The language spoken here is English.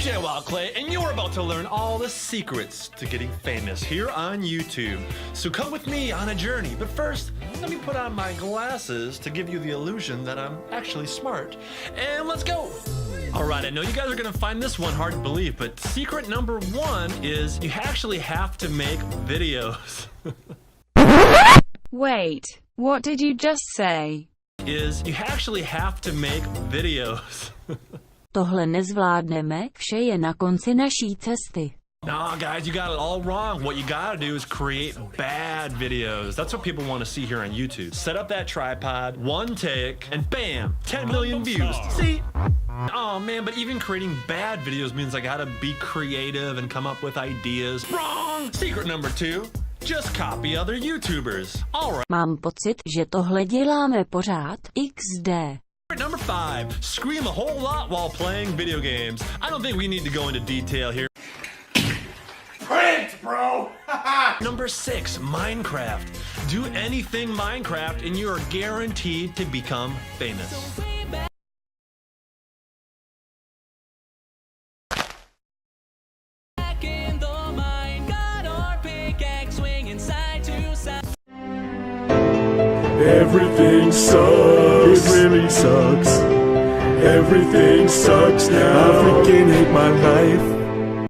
Clay, and you're about to learn all the secrets to getting famous here on YouTube. So come with me on a journey, but first, let me put on my glasses to give you the illusion that I'm actually smart. And let's go! Alright, I know you guys are gonna find this one hard to believe, but secret number one is you actually have to make videos. Wait, what did you just say? Is you actually have to make videos. Tohle nezvládneme, vše je na konci naší cesty. Nah, guys, you got it all wrong. What you gotta do is create bad videos. That's what people want to see here on YouTube. Set up that tripod, one take, and bam, 10 million views. See? Oh man, but even creating bad videos means I gotta be creative and come up with ideas. Wrong! Secret number two, just copy other YouTubers. Alright. Mám pocit, že tohle děláme pořád, XD. Number 5, scream a whole lot while playing video games. I don't think we need to go into detail here. Print, bro! Number 6, Minecraft. Do anything Minecraft and you are guaranteed to become famous. Everything sucks. It really sucks. Everything sucks now. I freaking hate my life.